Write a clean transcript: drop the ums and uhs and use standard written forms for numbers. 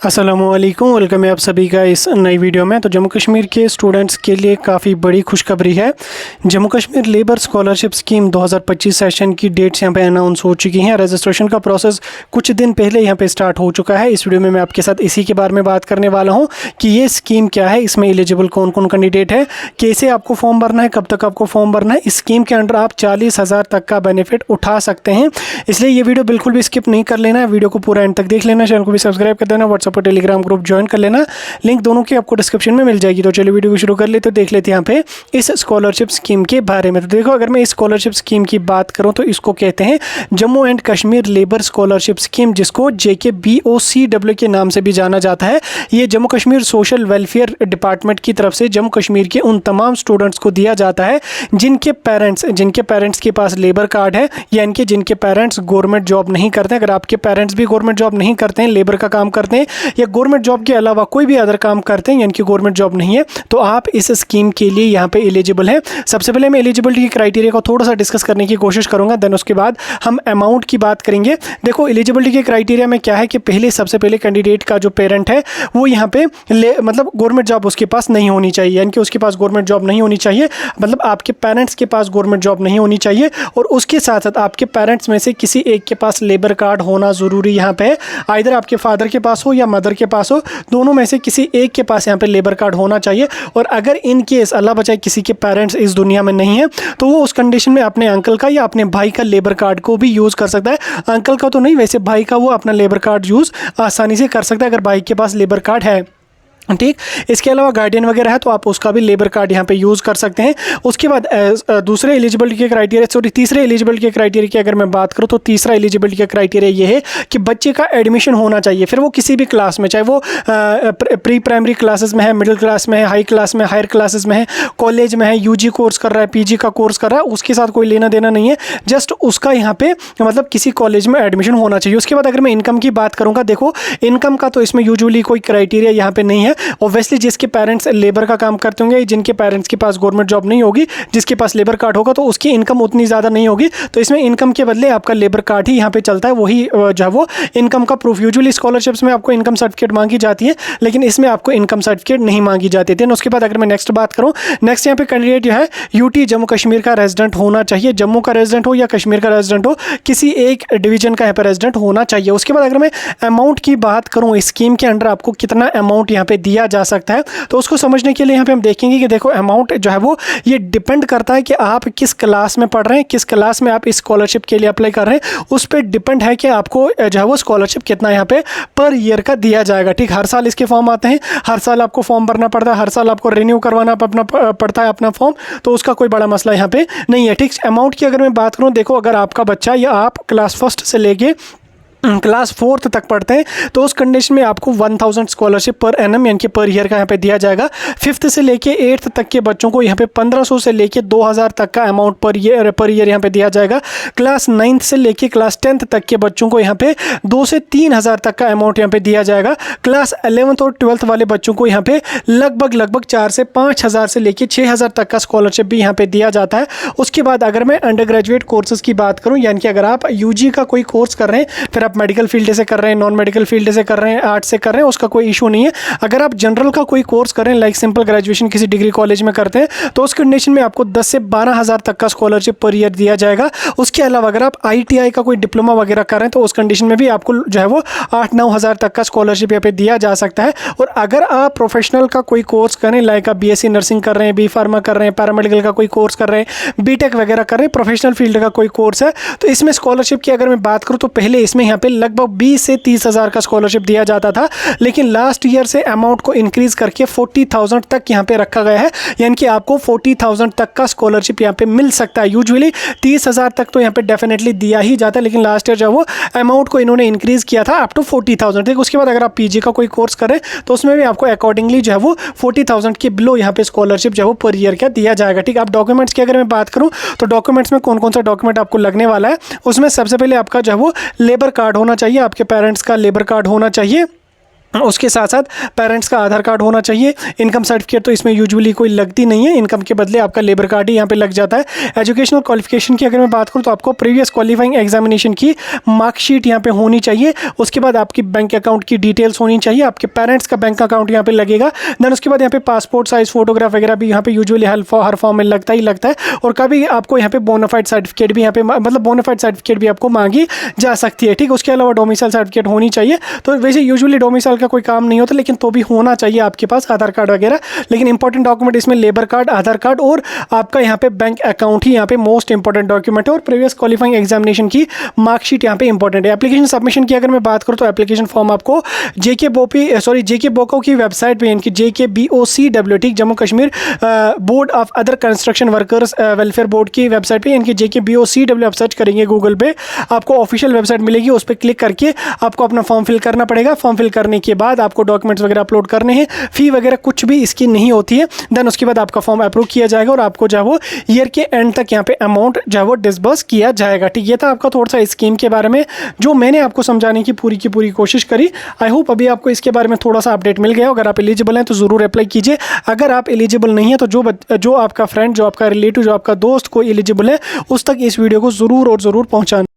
अस्सलामुअलैकुम, वेलकम है आप सभी का इस नई वीडियो में। तो जम्मू कश्मीर के स्टूडेंट्स के लिए काफ़ी बड़ी खुशखबरी है। Jammu Kashmir labour scholarship scheme 2025 session की डेट्स यहाँ पे अनाउंस हो चुकी हैं। रजिस्ट्रेशन का प्रोसेस कुछ दिन पहले यहाँ पे स्टार्ट हो चुका है। इस वीडियो में मैं आपके साथ इसी के बारे में बात करने वाला हूँ कि ये स्कीम क्या है, इसमें एलिजिबल कौन कौन कैंडिडेट है, कैसे आपको फॉर्म भरना है, कब तक आपको फॉर्म भरना है। इस स्कीम के अंडर आप 40,000 तक का बेनिफिट उठा सकते हैं, इसलिए ये वीडियो बिल्कुल भी स्किप नहीं कर लेना है। वीडियो को पूरा एंड तक देख लेना, चैनल को भी सब्सक्राइब कर देना, व्हाट्सएप पर टेलीग्राम ग्रुप ज्वाइन कर लेना, लिंक दोनों की आपको डिस्क्रिप्शन में मिल जाएगी। तो चलिए वीडियो को शुरू कर लेते, तो देख लेते हैं यहाँ पे इस स्कॉलरशिप स्कीम के बारे में। तो देखो, अगर मैं इस स्कॉलरशिप स्कीम की बात करूँ तो इसको कहते हैं Jammu and Kashmir labour scholarship scheme, जिसको JKBOCW के नाम से भी जाना जाता है। ये Jammu Kashmir social welfare department की तरफ से जम्मू कश्मीर के उन तमाम स्टूडेंट्स को दिया जाता है जिनके पेरेंट्स के पास लेबर कार्ड है, यानी जिनके पेरेंट्स गवर्नमेंट जॉब नहीं करते हैं। अगर आपके पेरेंट्स भी गवर्नमेंट जॉब नहीं करते हैं, लेबर का काम करते हैं या गवर्नमेंट जॉब के अलावा कोई भी अदर काम करते हैं, यानी कि गवर्नमेंट जॉब नहीं है, तो आप इस स्कीम के लिए यहाँ पे एलिजिबल हैं। सबसे पहले मैं एलिजिबिलिटी क्राइटेरिया को थोड़ा सा डिस्कस करने की कोशिश करूंगा, देन उसके बाद हम अमाउंट की बात करेंगे। देखो, एलिजिबिलिटी के क्राइटेरिया में क्या है कि सबसे पहले कैंडिडेट का जो पेरेंट है वो यहाँ पे मतलब गवर्नमेंट जॉब उसके पास नहीं होनी चाहिए, यानी कि उसके पास गवर्नमेंट जॉब नहीं होनी चाहिए, मतलब आपके पेरेंट्स के पास गवर्नमेंट जॉब नहीं होनी चाहिए। और उसके साथ साथ आपके पेरेंट्स में से किसी एक के पास लेबर कार्ड होना ज़रूरी यहाँ पे है। आइदर आपके फादर के पास हो या मदर के पास हो, दोनों में से किसी एक के पास यहाँ पे लेबर कार्ड होना चाहिए। और अगर इन केस अल्लाह बचाए किसी के पेरेंट्स इस दुनिया में नहीं है, तो वो उस कंडीशन में अपने अंकल का या अपने भाई का लेबर कार्ड को भी यूज़ कर सकता है। अंकल का तो नहीं, वैसे भाई का वो अपना लेबर कार्ड यूज़ आसानी से कर सकता है अगर भाई के पास लेबर कार्ड है, ठीक। इसके अलावा गार्डियन वगैरह है तो आप उसका भी लेबर कार्ड यहाँ पे यूज़ कर सकते हैं। उसके बाद तीसरे एलिजिबिलिटी के क्राइटेरिया की अगर मैं बात करूँ तो तीसरा एलिजिबिलिटी का क्राइटेरिया ये है कि बच्चे का एडमिशन होना चाहिए, फिर वो किसी भी क्लास में, चाहे वो प्री प्राइमरी क्लासेस में है, मिडिल क्लास में है, हाई क्लास में, हायर क्लासेस में है, कॉलेज में है, UG कोर्स कर रहा है, PG का कोर्स कर रहा है, उसके साथ कोई लेना देना नहीं है, जस्ट उसका यहाँ पे मतलब किसी कॉलेज में एडमिशन होना चाहिए। उसके बाद अगर मैं इनकम की बात करूँगा, देखो इनकम का तो इसमें यूजुअली कोई क्राइटेरिया यहाँ पे नहीं है। ऑब्वियसली जिसके पेरेंट्स लेबर का काम करते होंगे, जिनके पेरेंट्स के पास गवर्नमेंट जॉब नहीं होगी, जिसके पास लेबर कार्ड होगा तो उसकी इनकम उतनी ज़्यादा नहीं होगी, तो इसमें इनकम के बदले आपका लेबर कार्ड ही यहाँ पे चलता है, वही जो है वो इनकम का प्रूफ। यूजुअली स्कॉलरशिप्स में आपको इनकम सर्टिफिकेट मांगी जाती है, लेकिन इसमें आपको इनकम सर्टिफिकेट नहीं मांगी जाती है। उसके बाद अगर मैं नेक्स्ट बात करूँ, नेक्स्ट यहाँ पे कैंडिडेट जो है UT जम्मू कश्मीर का रेजिडेंट होना चाहिए, जम्मू का रेजिडेंट हो या कश्मीर का रेजिडेंट हो, किसी एक डिवीजन का यहाँ पे रेजिडेंट होना चाहिए। उसके बाद अगर मैं अमाउंट की बात करूँ, इस स्कीम के अंडर आपको कितना अमाउंट यहाँ पे दिया जा सकता है, तो उसको समझने के लिए यहाँ पे हम देखेंगे कि देखो अमाउंट जो है वो ये डिपेंड करता है कि आप किस क्लास में पढ़ रहे हैं, किस क्लास में आप इस स्कॉलरशिप के लिए अप्लाई कर रहे हैं, उस पर डिपेंड है कि आपको जो है वो स्कॉलरशिप कितना यहाँ पे पर ईयर का दिया जाएगा, ठीक। हर साल इसके फॉर्म आते हैं, हर साल आपको फॉर्म भरना पड़ता है, हर साल आपको रिन्यू करवाना पड़ता है अपना फॉर्म, तो उसका कोई बड़ा मसला यहाँ पे नहीं है, ठीक। अमाउंट की अगर मैं बात करूँ, देखो अगर आपका बच्चा या आप क्लास फर्स्ट से लेके क्लास 4th तक पढ़ते हैं तो उस कंडीशन में आपको 1000 स्कॉलरशिप पर एनम यानी कि पर ईयर का यहाँ पे दिया जाएगा। 5th से लेके 8th तक के बच्चों को यहाँ पे 1500 से लेके 2000 तक का अमाउंट पर ईयर यहाँ पे दिया जाएगा। क्लास 9th से लेके क्लास 10th तक के बच्चों को यहाँ पे 2 से 3000 तक का अमाउंट यहाँ पे दिया जाएगा। क्लास 11th और 12th वाले बच्चों को यहाँ पे लगभग 4 से 5000 से लेके 6000 तक का स्कॉलरशिप भी यहाँ पे दिया जाता है। उसके बाद अगर मैं अंडर ग्रेजुएट कोर्सेज की बात करूँ, यानी कि अगर आप UG का कोई कोर्स कर रहे हैं, फिर आप मेडिकल फील्ड से कर रहे हैं, नॉन मेडिकल फील्ड से कर रहे हैं, आर्ट्स से कर रहे हैं, उसका कोई इशू नहीं है। अगर आप जनरल का कोई कोर्स कर रहे हैं, लाइक सिंपल ग्रेजुएशन किसी डिग्री कॉलेज में करते हैं, तो उस कंडीशन में आपको 10 से 12,000 तक का स्कॉलरशिप पर ईयर दिया जाएगा। उसके अलावा अगर आप ITI का कोई डिप्लोमा वगैरह कर रहे हैं तो उस कंडीशन में भी आपको जो है वो 8-9 हज़ार तक का स्कॉलरशिप यहाँ पे दिया जा सकता है। और अगर आप प्रोफेशनल का कोई कोर्स करें, लाइक आप BSc नर्सिंग कर रहे हैं, B फार्मा कर रहे हैं, पैरामेडिकल का कोई कोर्स कर रहे हैं, BTech वगैरह कर रहे हैं, प्रोफेशनल फील्ड का कोई कोर्स है, तो इसमें स्कॉलरशिप की अगर मैं बात करूँ तो पहले इसमें यहाँ पे लगभग 20 से 30,000 का स्कॉलरशिप दिया जाता था, लेकिन लास्ट ईयर से अमाउंट को इंक्रीज करके 40,000 तक यहाँ पे रखा गया है, यानी कि आपको 40,000 तक का स्कॉलरशिप यहाँ पे मिल सकता है। यूजुअली 30,000 तक तो यहाँ पे डेफिनेटली दिया ही जाता है, लेकिन लास्ट ईयर जो वो अमाउंट को इन्होंने इंक्रीज किया था अप टू 40,000, ठीक। उसके बाद अगर आप PG का कोई कोर्स करें तो उसमें भी आपको अकॉर्डिंगली जो है वो 40,000 के बिलो यहाँ पे स्कॉलरशिप जो है वो पर ईयर का दिया जाएगा, ठीक। आप डॉक्यूमेंट्स की अगर मैं बात करूँ तो डॉक्यूमेंट्स में कौन कौन सा डॉक्यूमेंट आपको लगने वाला है, उसमें सबसे पहले आपका जो है वो लेबर कार्ड होना चाहिए, आपके पेरेंट्स का लेबर कार्ड होना चाहिए। उसके साथ साथ पेरेंट्स का आधार कार्ड होना चाहिए। इनकम सर्टिफिकेट तो इसमें यूजुअली कोई लगती नहीं है, इनकम के बदले आपका लेबर कार्ड ही यहाँ पे लग जाता है। एजुकेशनल क्वालिफिकेशन की अगर मैं बात करूँ तो आपको प्रीवियस क्वालिफाइंग एग्जामिनेशन की मार्कशीट यहाँ पे होनी चाहिए। उसके बाद आपकी बैंक अकाउंट की डिटेल्स होनी चाहिए, आपके पेरेंट्स का बैंक अकाउंट यहाँ पे लगेगा। देन उसके बाद यहाँ पे पासपोर्ट साइज फोटोग्राफ वगैरह भी यहाँ पे यूजुअली हर फॉर्म में लगता ही लगता है। और कभी आपको यहाँ पे बोनाफाइड सर्टिफिकेट भी यहाँ पे मतलब बोनाफाइड सर्टिफिकेट भी आपको मांगी जा सकती है, ठीक। उसके अलावा डोमिसाइल सर्टिफिकेट होनी चाहिए। तो वैसे यूजुअली डोमिसाइल का कोई काम नहीं होता, लेकिन तो भी होना चाहिए आपके पास आधार कार्ड वगैरह। लेकिन इंपॉर्टेंट डॉक्यूमेंट इसमें लेबर कार्ड, आधार कार्ड और आपका यहाँ पे बैंक अकाउंट ही यहाँ पे मोस्ट इंपॉर्टेंट डॉक्यूमेंट है। और प्रीवियस क्वालिफाइंग एग्जामिनेशन की मार्कशीट यहाँ पे इंपॉर्टेंट है। एप्लीकेशन सबमिशन की अगर मैं बात करूँ तो एप्लीकेशन फॉर्म आपको जेके बोको की वेबसाइट पे, यानी JKBOCW, ठीक, Jammu Kashmir board of other construction workers welfare board की वेबसाइट पे, यानी JKBOCW आप सर्च करेंगे गूगल पे, आपको ऑफिशियल वेबसाइट मिलेगी। उस पर क्लिक करके आपको अपना फॉर्म फिल करना पड़ेगा। फॉर्म फिल करने के बाद आपको डॉक्यूमेंट्स वगैरह अपलोड करने हैं। फी वगैरह कुछ भी इसकी नहीं होती है। देन उसके बाद आपका फॉर्म अप्रूव किया जाएगा और आपको जो है वो ईयर के एंड तक यहाँ पे अमाउंट जो है वो डिसबर्स किया जाएगा, ठीक। ये था आपका थोड़ा सा स्कीम के बारे में जो मैंने आपको समझाने की पूरी कोशिश करी। आई होप अभी आपको इसके बारे में थोड़ा सा अपडेट मिल गया। अगर आप एलिजिबल हैं तो ज़रूर अप्लाई कीजिए। अगर आप एलिजिबल नहीं है तो जो आपका फ्रेंड, जो आपका रिलेटिव, जो आपका दोस्त कोई एलिजिबल है उस तक इस वीडियो को ज़रूर और ज़रूर पहुँचाना।